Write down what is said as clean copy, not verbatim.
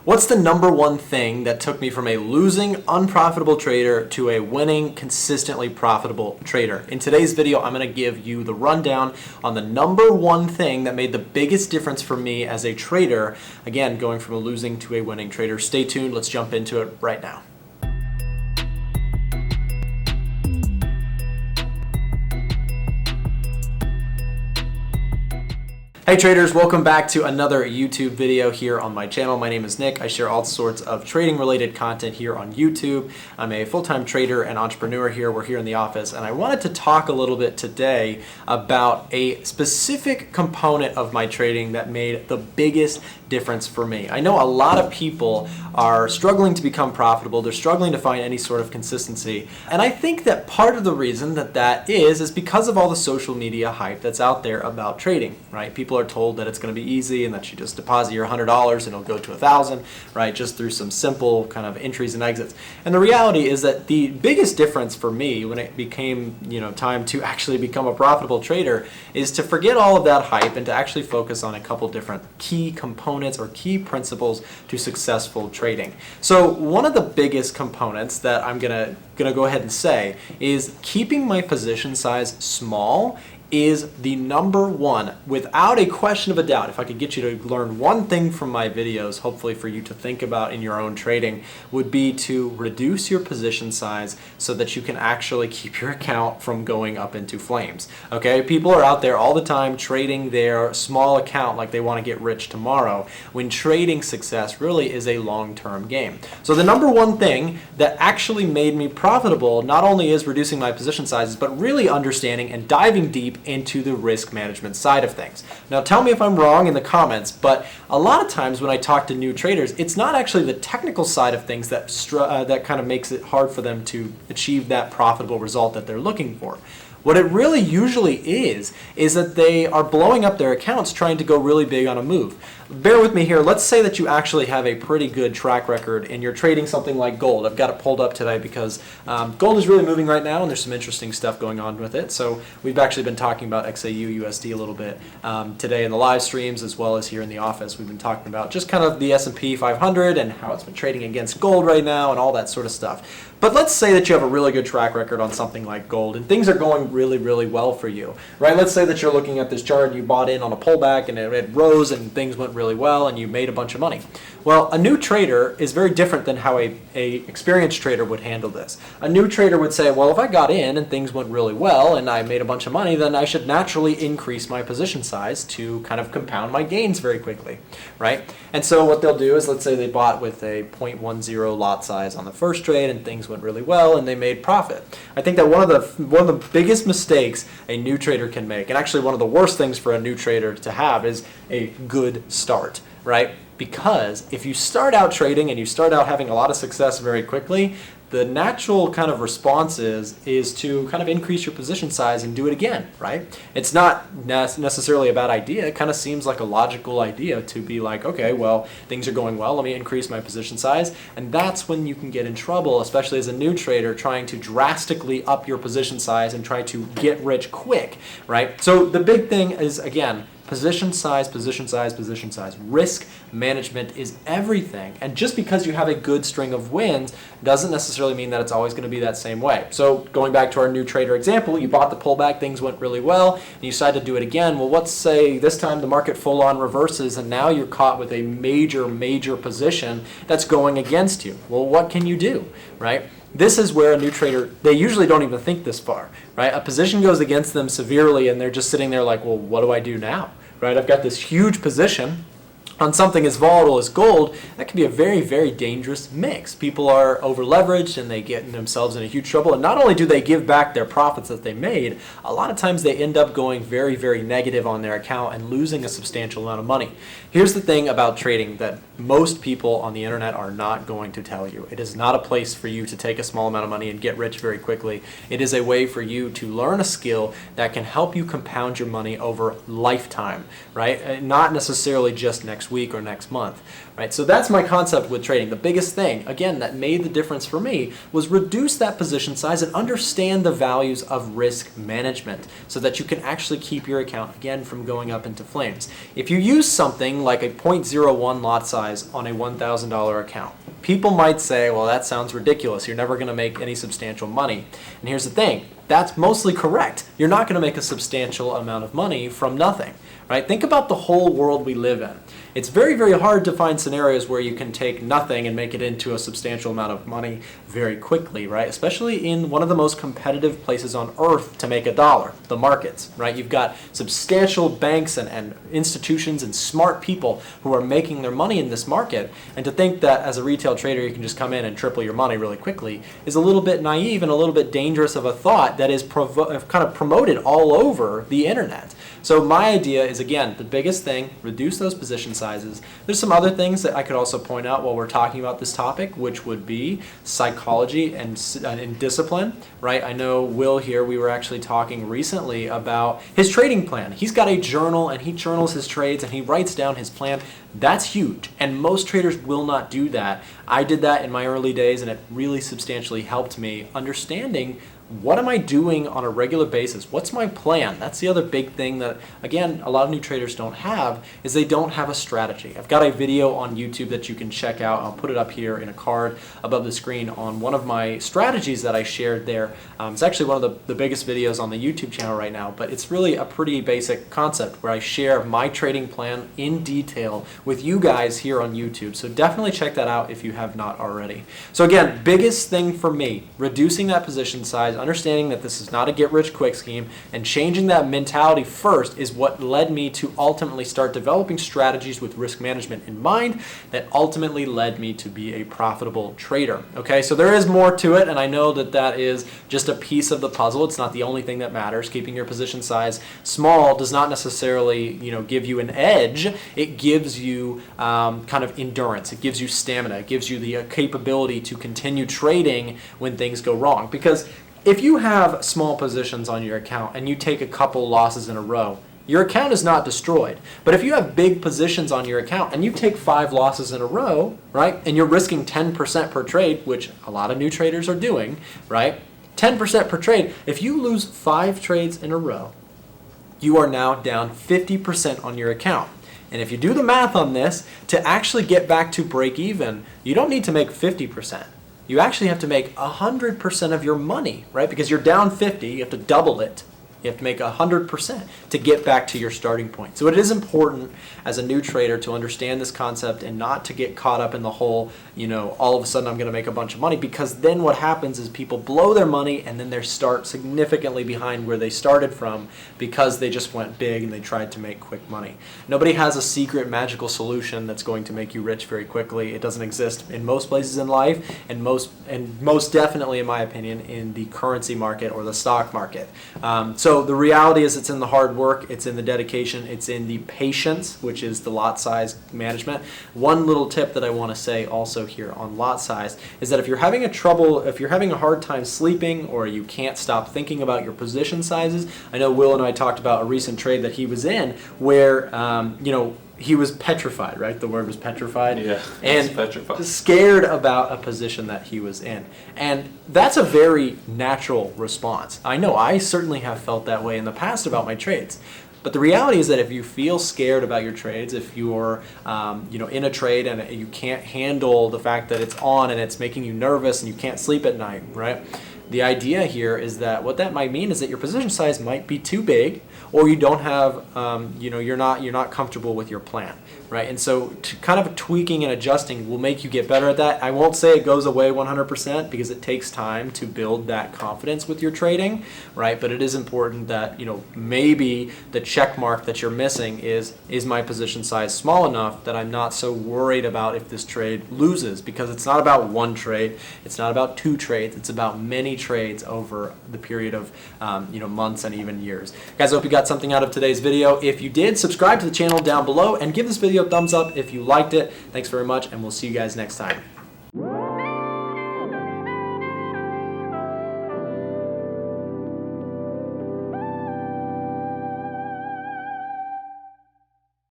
What's the number one thing that took me from a losing, unprofitable trader to a winning, consistently profitable trader? In today's video, I'm going to give you the rundown on the number one thing that made the biggest difference for me as a trader. Again, going from a losing to a winning trader. Stay tuned. Let's jump into it right now. Hey traders, welcome back to another YouTube video here on my channel. My name is Nick. I share all sorts of trading related content here on YouTube. I'm a full-time trader and entrepreneur here. We're here in the office, and I wanted to talk a little bit today about a specific component of my trading that made the biggest difference for me. I know a lot of people are struggling to become profitable. They're struggling to find any sort of consistency. And I think that part of the reason that is because of all the social media hype that's out there about trading, right? People are told that it's going to be easy and that you just deposit your $100 and it'll go to $1,000, right? Just through some simple kind of entries and exits. And the reality is that the biggest difference for me when it became, time to actually become a profitable trader is to forget all of that hype and to actually focus on a couple different key components or key principles to successful trading. So one of the biggest components that I'm gonna go ahead and say is keeping my position size small is the number one, without a question of a doubt. If I could get you to learn one thing from my videos, hopefully for you to think about in your own trading, would be to reduce your position size so that you can actually keep your account from going up into flames. Okay, people are out there all the time trading their small account like they want to get rich tomorrow, when trading success really is a long-term game. So the number one thing that actually made me profitable not only is reducing my position sizes, but really understanding and diving deep into the risk management side of things. Now tell me if I'm wrong in the comments, but a lot of times when I talk to new traders, it's not actually the technical side of things that kind of makes it hard for them to achieve that profitable result that they're looking for. What it really usually is that they are blowing up their accounts trying to go really big on a move. Bear with me here. Let's say that you actually have a pretty good track record and you're trading something like gold. I've got it pulled up today because gold is really moving right now and there's some interesting stuff going on with it. So we've actually been talking about XAU USD a little bit today in the live streams as well as here in the office. We've been talking about just kind of the S&P 500 and how it's been trading against gold right now and all that sort of stuff. But let's say that you have a really good track record on something like gold and things are going really, really well for you, right? Let's say that you're looking at this chart and you bought in on a pullback and it rose and things went really well and you made a bunch of money. Well, a new trader is very different than how a experienced trader would handle this. A new trader would say, well, if I got in and things went really well and I made a bunch of money, then I should naturally increase my position size to kind of compound my gains very quickly, right? And so what they'll do is, let's say they bought with a 0.10 lot size on the first trade and things went really well and they made profit. I think that one of the biggest mistakes a new trader can make, and actually one of the worst things for a new trader to have, is a good start, right? Because if you start out trading and you start out having a lot of success very quickly, the natural kind of response is to kind of increase your position size and do it again, right? It's not necessarily a bad idea. It kind of seems like a logical idea to be like, okay, well, things are going well, let me increase my position size. And that's when you can get in trouble, especially as a new trader trying to drastically up your position size and try to get rich quick, right? So the big thing is, again, position size, position size, position size. Risk management is everything. And just because you have a good string of wins doesn't necessarily mean that it's always going to be that same way. So going back to our new trader example, you bought the pullback, things went really well, and you decide to do it again. Well, let's say this time the market full on reverses and now you're caught with a major position that's going against you. Well, what can you do, right? This is where a new trader, they usually don't even think this far, right? A position goes against them severely and they're just sitting there like, well, what do I do now, right? I've got this huge position on something as volatile as gold. That can be a very, very dangerous mix. People are over leveraged and they get themselves in a huge trouble. And not only do they give back their profits that they made, a lot of times they end up going very, very negative on their account and losing a substantial amount of money. Here's the thing about trading that most people on the internet are not going to tell you. It is not a place for you to take a small amount of money and get rich very quickly. It is a way for you to learn a skill that can help you compound your money over lifetime, right? Not necessarily just next next week or next month, right? So that's my concept with trading. The biggest thing, again, that made the difference for me was reduce that position size and understand the values of risk management so that you can actually keep your account, again, from going up into flames. If you use something like a 0.01 lot size on a $1,000 account, people might say, well, that sounds ridiculous. You're never going to make any substantial money. And here's the thing. That's mostly correct. You're not going to make a substantial amount of money from nothing, right? Think about the whole world we live in. It's very, very hard to find scenarios where you can take nothing and make it into a substantial amount of money very quickly, right? Especially in one of the most competitive places on earth to make a dollar, the markets, right? You've got substantial banks and institutions and smart people who are making their money in this market. And to think that as a retail trader you can just come in and triple your money really quickly is a little bit naive and a little bit dangerous of a thought that is kind of promoted all over the internet. So my idea is, again, the biggest thing, reduce those position sizes. There's some other things that I could also point out while we're talking about this topic, which would be psychology and discipline, right? I know Will here, we were actually talking recently about his trading plan. He's got a journal and he journals his trades and he writes down his plan. That's huge, and most traders will not do that. I did that in my early days and it really substantially helped me understanding what am I doing on a regular basis? What's my plan? That's the other big thing that, again, a lot of new traders don't have, is they don't have a strategy. I've got a video on YouTube that you can check out. I'll put it up here in a card above the screen on one of my strategies that I shared there. It's actually one of the biggest videos on the YouTube channel right now, but it's really a pretty basic concept where I share my trading plan in detail with you guys here on YouTube. So definitely check that out if you have not already. So again, biggest thing for me, reducing that position size, understanding that this is not a get-rich-quick scheme, and changing that mentality first is what led me to ultimately start developing strategies with risk management in mind that ultimately led me to be a profitable trader. Okay, so there is more to it, and I know that that is just a piece of the puzzle. It's not the only thing that matters. Keeping your position size small does not necessarily, give you an edge. It gives you kind of endurance. It gives you stamina. It gives you the capability to continue trading when things go wrong. Because if you have small positions on your account and you take a couple losses in a row, your account is not destroyed. But if you have big positions on your account and you take 5 losses in a row, right, and you're risking 10% per trade, which a lot of new traders are doing, right, 10% per trade, if you lose 5 trades in a row, you are now down 50% on your account. And if you do the math on this, to actually get back to break even, you don't need to make 50%. You actually have to make 100% of your money, right? Because you're down 50, you have to double it. You have to make 100% to get back to your starting point. So it is important as a new trader to understand this concept and not to get caught up in the whole, all of a sudden I'm going to make a bunch of money, because then what happens is people blow their money and then they start significantly behind where they started from because they just went big and they tried to make quick money. Nobody has a secret magical solution that's going to make you rich very quickly. It doesn't exist in most places in life, and most definitely, in my opinion, in the currency market or the stock market. So the reality is it's in the hard work, it's in the dedication, it's in the patience, which is the lot size management. One little tip that I want to say also here on lot size is that if you're having a hard time sleeping, or you can't stop thinking about your position sizes, I know Will and I talked about a recent trade that he was in where, he was petrified, right? The word was petrified. Yeah, and petrified. Scared about a position that he was in. And that's a very natural response. I know I certainly have felt that way in the past about my trades. But the reality is that if you feel scared about your trades, if you're in a trade and you can't handle the fact that it's on and it's making you nervous and you can't sleep at night, right? The idea here is that what that might mean is that your position size might be too big, or you don't have, you're not comfortable with your plan, right? And so kind of tweaking and adjusting will make you get better at that. I won't say it goes away 100% because it takes time to build that confidence with your trading, right? But it is important that, maybe the check mark that you're missing is my position size small enough that I'm not so worried about if this trade loses, because it's not about one trade, it's not about 2 trades, it's about many trades over the period of months and even years. Guys, I hope you got something out of today's video. If you did, subscribe to the channel down below and give this video a thumbs up if you liked it. Thanks very much, and we'll see you guys next time.